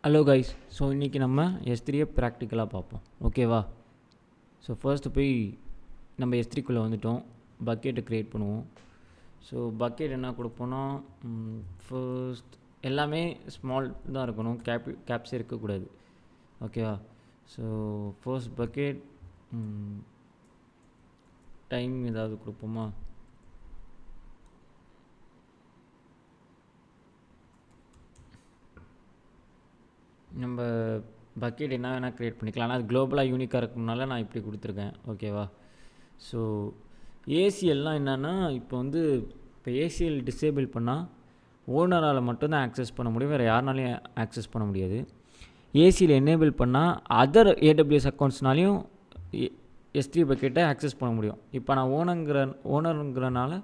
Hello guys. So இன்றைக்கி நம்ம S3 ப்ராக்டிக்கலாக பார்ப்போம், ஓகேவா? ஸோ ஃபர்ஸ்ட்டு போய் நம்ம S3க்குள்ளே வந்துட்டோம். பக்கெட்டை க்ரியேட் பண்ணுவோம். ஸோ பக்கெட் என்ன கொடுப்போன்னா, ஃபர்ஸ்ட் எல்லாமே ஸ்மால் தான் இருக்கணும், கேப்ஸே இருக்கக்கூடாது, ஓகேவா? ஸோ ஃபர்ஸ்ட் பக்கெட் டைம் ஏதாவது கொடுப்போமா? நம்ம பக்கெட் என்ன வேணால் க்ரியேட் பண்ணிக்கலாம், ஆனால் அது குளோபலாக யூனிக்காக இருக்கணும்னால நான் இப்படி கொடுத்துருக்கேன், ஓகேவா? ஸோ ஏசிஎல்லாம் என்னென்னா, இப்போ ஏசிஎல் டிசேபிள் பண்ணால் ஓனரால் மட்டும்தான் ஆக்சஸ் பண்ண முடியும், வேறு யாருனாலையும் ஆக்சஸ் பண்ண முடியாது. ஏசியில் எனேபிள் பண்ணால் அதர் AWS அக்கௌண்ட்ஸ்னாலையும் S3 பக்கெட்டை ஆக்சஸ் பண்ண முடியும். இப்போ நான் ஓனருங்கிறனால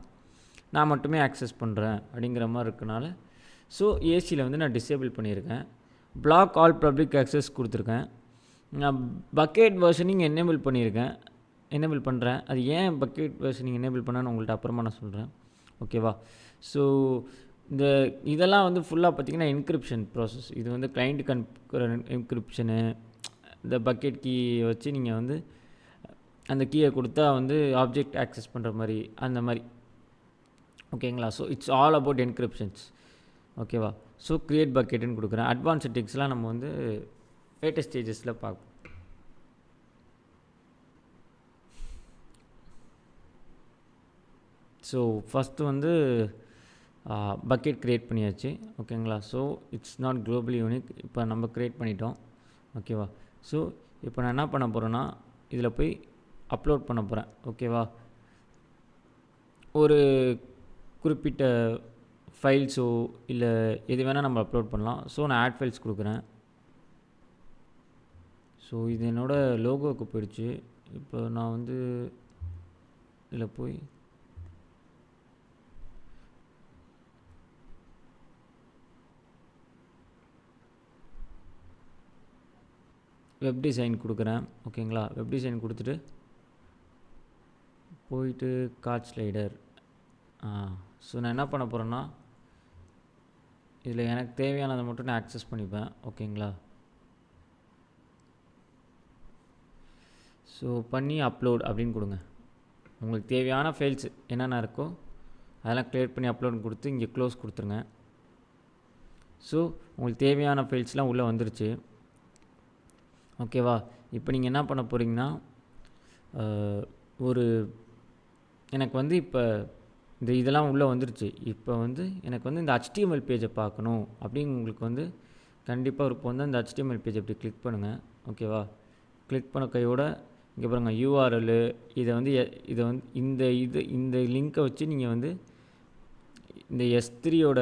நான் மட்டுமே ஆக்சஸ் பண்ணுறேன் அப்படிங்கிற மாதிரி இருக்கனால ஸோ ஏசியில் நான் டிசேபிள் பண்ணியிருக்கேன். பிளாக் ஆல் பப்ளிக் ஆக்சஸ் கொடுத்துருக்கேன். நான் பக்கெட் வெர்ஷனிங் எனேபிள் பண்ணுறேன். அது ஏன் பக்கெட் வெர்ஷனிங் எனேபிள் பண்ணேன்னு உங்கள்கிட்ட அப்புறமா நான் சொல்கிறேன், ஓகேவா? ஸோ இதெல்லாம் ஃபுல்லாக பார்த்திங்கன்னா என்கிரிப்ஷன் ப்ராசஸ். இது கிளைண்ட்டு என்கிரிப்ஷனு. இந்த பக்கெட் கீ வச்சு நீங்கள் அந்த கீயை கொடுத்தா ஆப்ஜெக்ட் ஆக்சஸ் பண்ணுற மாதிரி அந்த மாதிரி, ஓகேங்களா? ஸோ இட்ஸ் ஆல் அபவுட் என்கிரிப்ஷன்ஸ், ஓகேவா? ஸோ க்ரியேட் பக்கெட்டுன்னு கொடுக்குறேன். அட்வான்ஸ் செட்டிங்ஸ்லாம் நம்ம லேட்டஸ்ட் ஸ்டேஜஸில் பார்ப்போம். ஸோ ஃபஸ்ட்டு பக்கெட் க்ரியேட் பண்ணியாச்சு, ஓகேங்களா? So it's not globally unique. இப்போ நம்ம க்ரியேட் பண்ணிட்டோம், ஓகேவா? ஸோ இப்போ நான் என்ன பண்ண போகிறேன்னா, இதில் போய் அப்லோட் பண்ண போகிறேன், ஓகேவா? ஒரு குறிப்பிட்ட ஃபைல்ஸோ இல்லை எது வேணால் நம்ம அப்லோட் பண்ணலாம். ஸோ நான் ஆட் ஃபைல்ஸ் கொடுக்குறேன். ஸோ இது என்னோடய லோகோவுக்கு போயிடுச்சு. இப்போ நான் இதில் போய் வெப் டிசைன் கொடுக்குறேன், ஓகேங்களா? வெப் டிசைன் கொடுத்துட்டு போயிட்டு கார்ட் ஸ்லைடர். ஸோ நான் என்ன பண்ண போகிறேன்னா, இதில் எனக்கு தேவையானதை மட்டும் நான் ஆக்சஸ் பண்ணிப்பேன், ஓகேங்களா? ஸோ பண்ணி அப்லோட் அப்படின்னு கொடுங்க. உங்களுக்கு தேவையான ஃபைல்ஸ் என்னென்ன இருக்கோ அதெல்லாம் க்ளியர் பண்ணி அப்லோட் கொடுத்து இங்கே க்ளோஸ் கொடுத்துருங்க. ஸோ உங்களுக்கு தேவையான ஃபைல்ஸ்லாம் உள்ளே வந்துருச்சு, ஓகேவா? இப்போ நீங்கள் என்ன பண்ண போகிறீங்கன்னா, எனக்கு இப்போ இதெல்லாம் உள்ளே வந்துருச்சு. இப்போ எனக்கு இந்த HTML பேஜை பார்க்கணும் அப்படின்னு உங்களுக்கு கண்டிப்பாக இப்போ அந்த HTML பேஜ் அப்படி கிளிக் பண்ணுங்கள், ஓகேவா? கிளிக் பண்ண கையோட இங்கே பாருங்கள் URL. இந்த லிங்க்கை வச்சு நீங்கள் இந்த S3யோட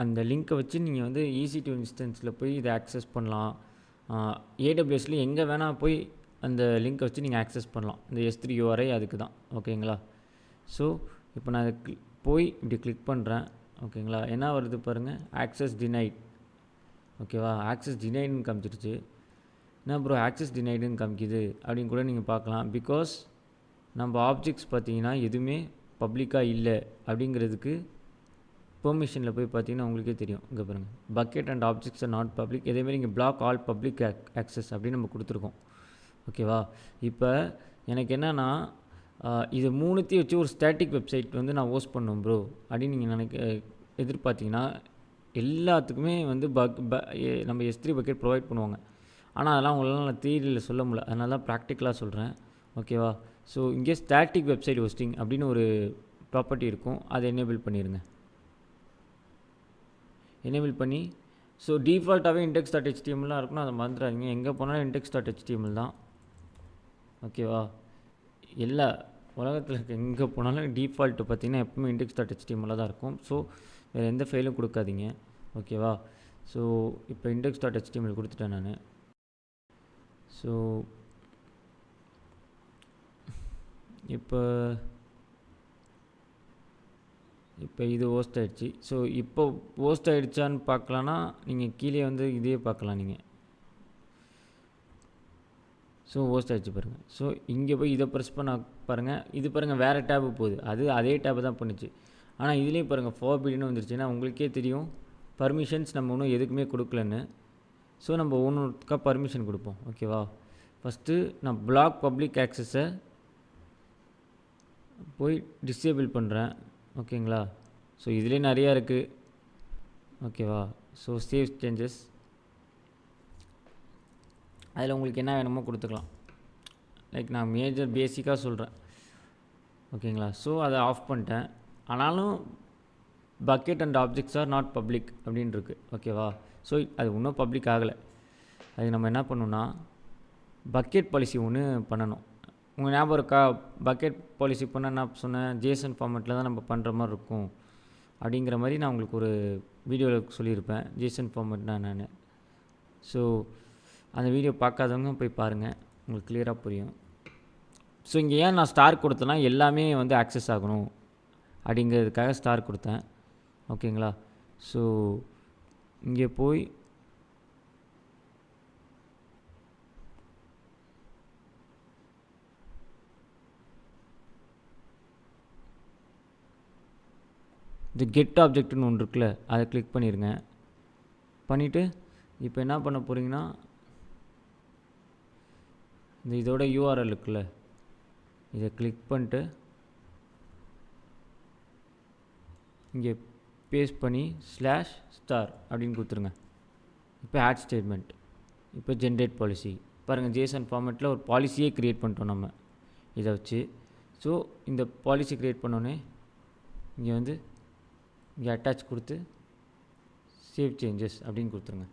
அந்த லிங்க்கை வச்சு நீங்கள் EC2 இன்ஸ்டன்ஸில் போய் இதை ஆக்சஸ் பண்ணலாம். AWSல எங்கே வேணால் போய் அந்த லிங்க்கை வச்சு நீங்கள் ஆக்சஸ் பண்ணலாம். இந்த S3 URI அதுக்கு தான், ஓகேங்களா? ஸோ இப்போ நான் அதை போய் இப்படி கிளிக் பண்ணுறேன், ஓகேங்களா? என்ன வருது பாருங்கள், ஆக்சஸ் டினைட், ஓகேவா? ஆக்சஸ் டினைடுன்னு காமிச்சிருச்சு. என்ன ப்ரோ ஆக்சஸ் டினைடுன்னு காமிக்குது அப்படின்னு கூட நீங்கள் பார்க்கலாம். பிகாஸ் நம்ம ஆப்ஜெக்ட்ஸ் பார்த்தீங்கன்னா எதுவுமே பப்ளிக்காக இல்லை அப்படிங்கிறதுக்கு பெர்மிஷனில் போய் பார்த்தீங்கன்னா உங்களுக்கே தெரியும். இங்கே பாருங்கள், bucket and objects R not public. இதேமாதிரி இங்கே பிளாக் ஆல் பப்ளிக் ஆக்சஸ் அப்படின்னு நம்ம கொடுத்துருக்கோம், ஓகேவா? இப்போ எனக்கு என்னென்னா, இது மூணுத்தையும் வச்சு ஒரு ஸ்டாட்டிக் வெப்சைட் நான் ஹோஸ்ட் பண்ணோம் ப்ரோ அப்படின்னு நீங்கள் எதிர்பார்த்தீங்கன்னா எல்லாத்துக்குமே நம்ம S3 பக்கெட் ப்ரொவைட் பண்ணுவாங்க. ஆனால் அதெல்லாம் உங்களால் நான் தியரியில் சொல்ல முடியல, அதனால தான் ப்ராக்டிக்கலாக சொல்கிறேன், ஓகேவா? ஸோ இங்கே ஸ்டாட்டிக் வெப்சைட் ஹோஸ்டிங் அப்படின்னு ஒரு ப்ராப்பர்ட்டி இருக்கும், அதை எனேபிள் பண்ணிடுங்க. எனேபிள் பண்ணி ஸோ டிஃபால்ட்டாகவே index.html இருக்கணும், அதை மறந்துடாதீங்க. எங்கே போனாலும் index.html தான், ஓகேவா? எல்லா உலகத்தில் இருக்க எங்கே போனாலும் டிஃபால்ட்டு பார்த்திங்கன்னா எப்பவுமே index.html தான் இருக்கும். ஸோ வேறு எந்த ஃபைலும் கொடுக்காதீங்க, ஓகேவா? ஸோ இப்போ index.html கொடுத்துட்டேன் நான். ஸோ இப்போ இது ஹோஸ்ட் ஆகிடுச்சு. ஸோ இப்போ ஹோஸ்ட் ஆகிடுச்சான்னு பார்க்கலான்னா நீங்கள் கீழே இதே பார்க்கலாம் நீங்கள். ஸோ ஹோஸ்ட் ஆகிடுச்சு பாருங்கள். ஸோ இங்கே போய் இதை ப்ரெஸ் பண்ண பாருங்கள், இது பாருங்கள் வேறு டேபு போகுது, அதே டேபு தான் பண்ணுச்சு. ஆனால் இதுலேயும் பாருங்கள் ஃபார்பிட்னு வந்துருச்சு. ஏன்னா உங்களுக்கே தெரியும் பர்மிஷன்ஸ் நம்ம இன்னும் எதுக்குமே கொடுக்கலன்னு. ஸோ நம்ம ஒன்றுக்கா பர்மிஷன் கொடுப்போம். ஓகேவா? ஃபஸ்ட்டு நான் பிளாக் பப்ளிக் ஆக்சஸை போய் டிசேபிள் பண்ணுறேன். ஓகேங்களா? ஸோ இதிலே நிறையா இருக்குது. ஓகேவா? ஸோ சேவ் சேஞ்சஸ், அதில் உங்களுக்கு என்ன வேணுமோ கொடுத்துக்கலாம். லைக் நான் மேஜர் பேசிக்காக சொல்கிறேன். ஓகேங்களா? ஸோ அதை ஆஃப் பண்ணிட்டேன். ஆனாலும் bucket and objects R not public அப்படின்னு இருக்குது. ஓகேவா? ஸோ அது இன்னும் பப்ளிக் ஆகலை. அதுக்கு நம்ம என்ன பண்ணணும்னா பக்கெட் பாலிசி ஒன்று பண்ணணும். உங்கள் ஞாபகம் இருக்கா? பக்கெட் பாலிசி பண்ண என்ன சொன்னேன்? ஜேசன் ஃபார்மேட்டில் தான் நம்ம பண்ணுற மாதிரி இருக்கும் அப்படிங்கிற மாதிரி நான் உங்களுக்கு ஒரு வீடியோவில் சொல்லியிருப்பேன். ஜேசன் ஃபார்மேட்னா என்னென்னு. ஸோ அந்த வீடியோ பார்க்காதவங்க போய் பாருங்கள், உங்களுக்கு கிளியராக புரியும். ஸோ இங்கே ஏன் நான் ஸ்டார் கொடுத்தேன்னா எல்லாமே வந்து ஆக்சஸ் ஆகணும் அப்படிங்கிறதுக்காக ஸ்டார் கொடுத்தேன். ஓகேங்களா? ஸோ இங்கே போய் இந்த கெட் ஆப்ஜெக்ட்னு ஒன்று இருக்குல்ல, அதை கிளிக் பண்ணிடுங்க. பண்ணிவிட்டு இப்போ என்ன பண்ண போகிறீங்கன்னா இந்த இதோட யூஆர்எல் இருக்குல்ல, இதை கிளிக் பண்ணிட்டு இங்கே பேஸ்ட் பண்ணி /star அப்படின்னு கொடுத்துருங்க. இப்போ ஆட் ஸ்டேட்மெண்ட், இப்போ ஜென்ரேட் பாலிசி. பாருங்கள், ஜேசன் ஃபார்மேட்டில் ஒரு பாலிசியே க்ரியேட் பண்ணிட்டோம் நம்ம இதை வச்சு. ஸோ இந்த பாலிசி க்ரியேட் பண்ணோன்னே இங்கே வந்து இங்கே அட்டாச் கொடுத்து சேவ் சேஞ்சஸ் அப்படின்னு கொடுத்துருங்க.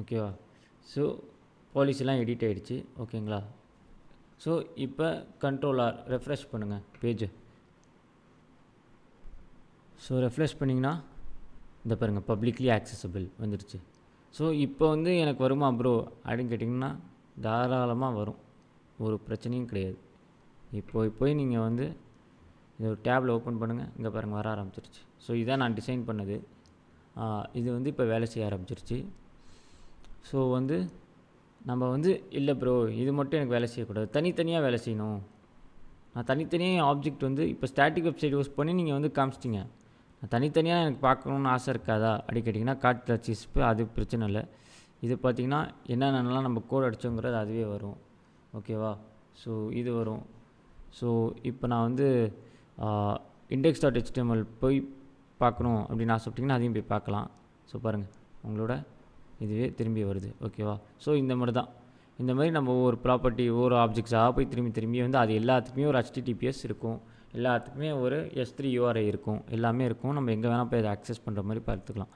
ஓகேவா? ஸோ பாலிசிலாம் எடிட் ஆகிடுச்சு. ஓகேங்களா? ஸோ இப்போ கண்ட்ரோல்-R ரெஃப்ரெஷ் பண்ணுங்கள் பேஜை. ஸோ ரெஃப்ரெஷ் பண்ணிங்கன்னா இந்த பாருங்கள் பப்ளிக்லி ஆக்சசபிள் வந்துடுச்சு. ஸோ இப்போ வந்து எனக்கு வருமா ப்ரோ அப்படின்னு கேட்டிங்கன்னா தாராளமாக வரும், ஒரு பிரச்சனையும் கிடையாது. போய் நீங்கள் வந்து இதை ஒரு டேபில் ஓப்பன் பண்ணுங்கள். இங்கே பாருங்கள் வர ஆரம்பிச்சிருச்சு. ஸோ இதான் நான் டிசைன் பண்ணது. இது வந்து இப்போ வேலை செய்ய ஆரம்பிச்சிருச்சு. ஸோ வந்து நம்ம வந்து இல்லை ப்ரோ இது மட்டும் எனக்கு வேலை செய்யக்கூடாது, தனித்தனியாக வேலை செய்யணும். நான் தனித்தனியாக ஆப்ஜெக்ட் வந்து இப்போ ஸ்டாட்டிக் வெப்சைட் யூஸ் பண்ணி நீங்கள் வந்து காமிச்சிட்டிங்க, நான் தனித்தனியாக எனக்கு பார்க்கணுன்னு ஆசை இருக்காதா அப்படி கேட்டிங்கன்னா காட்டுச்சு. இப்போ அது பிரச்சனை இல்லை. இது பார்த்திங்கன்னா என்னென்னலாம் நம்ம கோட் அடித்தோங்கிறது அதுவே வரும். ஓகேவா? ஸோ இது வரும். ஸோ இப்போ நான் வந்து index.html போய் பார்க்கணும் அப்படின்னு ஆசைப்பட்டிங்கன்னா அதையும் போய் பார்க்கலாம். ஸோ பாருங்கள் உங்களோட இதுவே திரும்பி வருது. ஓகேவா? ஸோ இந்த மாதிரி தான், இந்த மாதிரி நம்ம ஒவ்வொரு ப்ராப்பர்ட்டி ஒவ்வொரு ஆப்ஜெக்ட்ஸாக போய் திரும்பி வந்து அது எல்லாத்துக்குமே ஒரு HTTPS இருக்கும், எல்லாத்துக்குமே ஒரு S3 URI இருக்கும், எல்லாமே இருக்கும். நம்ம எங்கே வேணால் போய் அதை ஆக்சஸ் பண்ணுற மாதிரி பார்த்துக்கலாம்.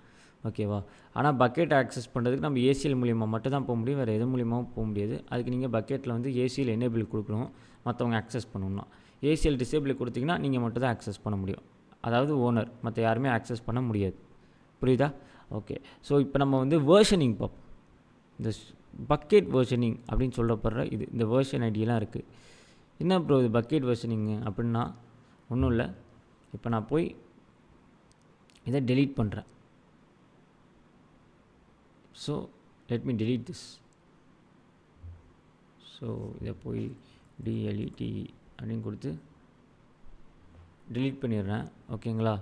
ஓகேவா? ஆனால் பக்கெட் ஆக்சஸ் பண்ணுறதுக்கு நம்ம ACL மூலிமா மட்டும் தான் போக முடியும், வேறு எது மூலியமாகவும் போக முடியாது. அதுக்கு நீங்கள் பக்கெட்டில் வந்து ACL எனேபிள் கொடுக்கணும், மற்றவங்க ஆக்சஸ் பண்ணணும்னா. ACL டிசேபிள் கொடுத்திங்கன்னா நீங்கள் மட்டும் தான் ஆக்சஸ் பண்ண முடியும், அதாவது ஓனர், மற்ற யாருமே ஆக்சஸ் பண்ண முடியாது. புரியுதா? ஓகே. ஸோ இப்போ நம்ம வந்து வேர்ஷனிங் பார்ப்போம். இந்த பக்கெட் வேர்ஷனிங் அப்படின்னு சொல்லப்படுற இது, இந்த வேர்ஷன் ஐடியெலாம் இருக்குது. என்ன ப்ரோ இது பக்கெட் வேர்ஷனிங்கு அப்படின்னா ஒன்றும் இல்லை. இப்போ நான் போய் இதை டெலீட் பண்ணுறேன். So let me delete this. So இதை போய் delete அப்படின்னு கொடுத்து delete பண்ணிடுறேன். ஓகேங்களா?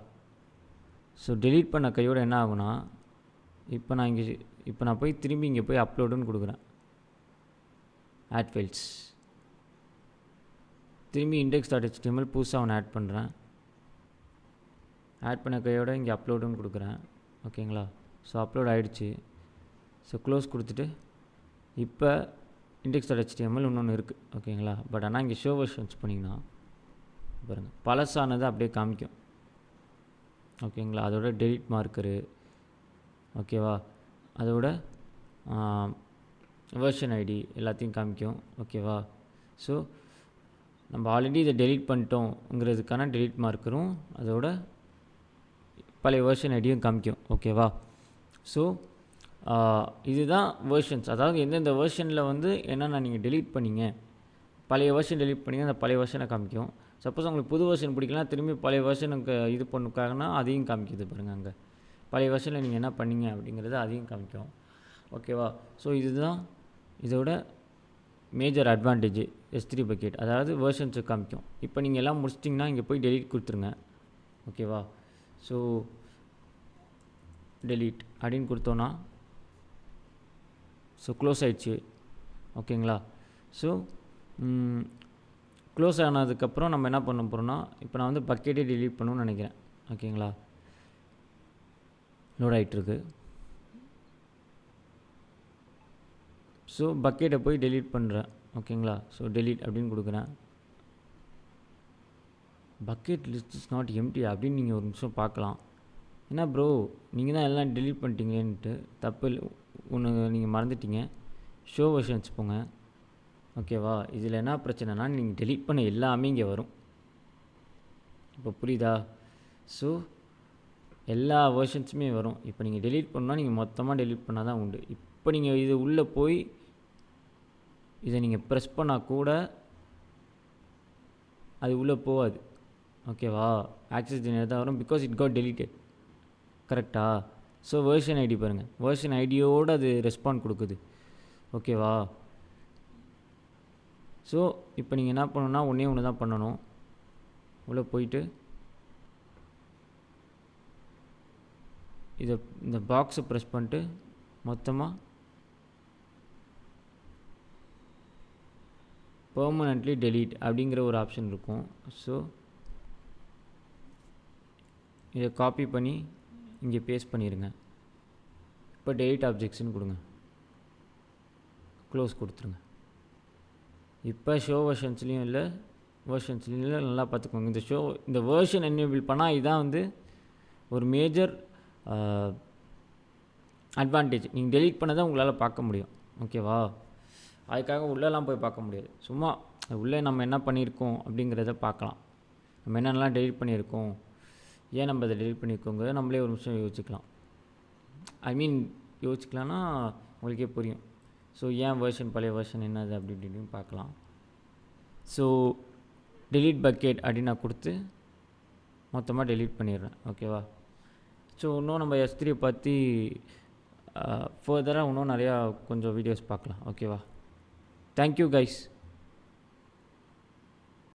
ஸோ delete பண்ண கையோடு என்ன ஆகுனா இப்போ நான் போய் திரும்பி இங்கே போய் அப்லோடுன்னு கொடுக்குறேன். ஆட் ஃபைல்ஸ், திரும்பி index.html புதுசாக ஒன்று ஆட் பண்ணுறேன். ஆட் பண்ண கையோடு இங்கே அப்லோடுன்னு கொடுக்குறேன். ஓகேங்களா? ஸோ அப்லோட் ஆகிடுச்சு. ஸோ க்ளோஸ் கொடுத்துட்டு இப்போ index.html இன்னொன்று இருக்குது. ஓகேங்களா? பட் ஆனால் இங்கே ஷோ வெர்ஷன்ஸ் பண்ணிங்கன்னா பாருங்கள் பழசானது அப்படியே காமிக்கும். ஓகேங்களா? அதோட டெலிட் மார்க்கரு, ஓகேவா, அதோட வெர்ஷன் ஐடி எல்லாத்தையும் காமிக்கும். ஓகேவா? ஸோ நம்ம ஆல்ரெடி இதை டெலீட் பண்ணிட்டோங்கிறதுக்கான டெலிட் மார்க்கரும் அதோட பழைய வெர்ஷன் ஐடியும் காமிக்கும். ஓகேவா? ஸோ இதுதான் வேர்ஷன்ஸ், அதாவது எந்தெந்த வேர்ஷனில் வந்து என்னென்ன நீங்கள் டெலீட் பண்ணிங்க, பழைய வெர்ஷன் டெலீட் பண்ணிங்க அந்த பழைய வெர்ஷனை காமிக்கும். சப்போஸ் உங்களுக்கு புது வெர்ஷன் பிடிக்கலாம், திரும்பி பழைய வெர்ஷனுக்கு இது பண்ணுக்காகனா அதையும் காமிக்குது பாருங்கள். அங்கே பழைய வெர்ஷனில் நீங்கள் என்ன பண்ணீங்க அப்படிங்கிறது அதையும் காமிக்கும். ஓகேவா? ஸோ இதுதான் இதோட மேஜர் அட்வான்டேஜ் S3 பக்கெட், அதாவது வேர்ஷன்ஸை காமிக்கும். இப்போ நீங்கள் எல்லாம் முடிச்சிட்டிங்கன்னா இங்கே போய் டெலீட் கொடுத்துருங்க. ஓகேவா? ஸோ delete அப்படின்னு கொடுத்தோன்னா ஸோ க்ளோஸ் ஆயிடுச்சு. ஓகேங்களா? ஸோ க்ளோஸ் ஆனதுக்கப்புறம் நம்ம என்ன பண்ண போகிறோம்னா, இப்போ நான் வந்து பக்கெட்டே delete பண்ணணும்னு நினைக்கிறேன். ஓகேங்களா? லோட் ஆகிட்டுருக்கு. ஸோ பக்கெட்டை போய் delete பண்ணுறேன். ஓகேங்களா? ஸோ delete அப்படின்னு கொடுக்குறேன். Bucket list is not empty அப்படின்னு நீங்கள் ஒரு நிமிஷம் பார்க்கலாம். என்ன ப்ரோ நீங்கள் தான் எல்லாம் delete பண்ணிட்டீங்களேன்ட்டு. தப்பு இல்லை, ஒன்று நீங்கள் மறந்துட்டீங்க. ஷோ வெர்ஷன்ஸ் போங்க. ஓகேவா? இதில் என்ன பிரச்சனைனா நீங்கள் delete பண்ண எல்லாமே இங்கே வரும். இப்போ புரியுதா? ஸோ எல்லா வெர்ஷன்ஸுமே வரும். இப்போ நீங்கள் delete பண்ணால் நீங்கள் மொத்தமாக delete பண்ணால் தான் உண்டு. இப்போ நீங்கள் இது உள்ளே போய் இதை நீங்கள் ப்ரெஸ் பண்ணால் கூட அது உள்ளே போகாது. ஓகேவா? ஆக்சஸ் ஜெனரேட் தான் வரும், பிகாஸ் இட் காட் டெலிட்டட். கரெக்டா? ஸோ வேர்ஷன் ஐடி பாருங்கள், வேர்ஷன் ஐடியோடு அது ரெஸ்பாண்ட் கொடுக்குது. ஓகேவா? ஸோ இப்போ நீங்கள் என்ன பண்ணணுன்னா ஒன்றே ஒன்று தான் பண்ணணும். உள்ளே போயிட்டு இந்த பாக்ஸை ப்ரெஸ் பண்ணிட்டு மொத்தமாக பெர்மனெண்ட்லி delete அப்படிங்கிற ஒரு ஆப்ஷன் இருக்கும். ஸோ இதை காப்பி பண்ணி இங்கே பேஸ்ட் பண்ணிடுங்க. இப்போ delete ஆப்ஜெக்ட்ஸ்னு கொடுங்க, க்ளோஸ் கொடுத்துருங்க. இப்போ ஷோ வெர்ஷன்ஸ்லேயும் இல்லை, வேர்ஷன்ஸ்லேயும் இல்லை. நல்லா பார்த்துக்கோங்க. இந்த வேர்ஷன் எனேபிள் பண்ணால் இதுதான் வந்து ஒரு மேஜர் அட்வான்டேஜ். நீங்கள் delete பண்ணதை உங்களால் பார்க்க முடியும். ஓகேவா? அதுக்காக உள்ளெல்லாம் போய் பார்க்க முடியாது. சும்மா உள்ளே நம்ம என்ன பண்ணியிருக்கோம் அப்படிங்கிறத பார்க்கலாம். நம்ம என்னென்னலாம் delete பண்ணியிருக்கோம், ஏன் நம்ம அதை delete பண்ணியிருக்கோங்கிறத நம்மளே ஒரு நிமிஷம் யோசிக்கலாம். யோசிக்கலான்னா உங்களுக்கே புரியும். ஸோ ஏன் வேர்ஷன் பழைய வேர்ஷன் என்னது அப்படி இப்படின்னு பார்க்கலாம். ஸோ delete பக்கெட் அப்படின்னு நான் கொடுத்து மொத்தமாக delete பண்ணிடுறேன். ஓகேவா? ஸோ இன்னும் நம்ம S3 பற்றி ஃபர்தராக இன்னும் நிறையா கொஞ்சம் வீடியோஸ் பார்க்கலாம். ஓகேவா? Thank you guys.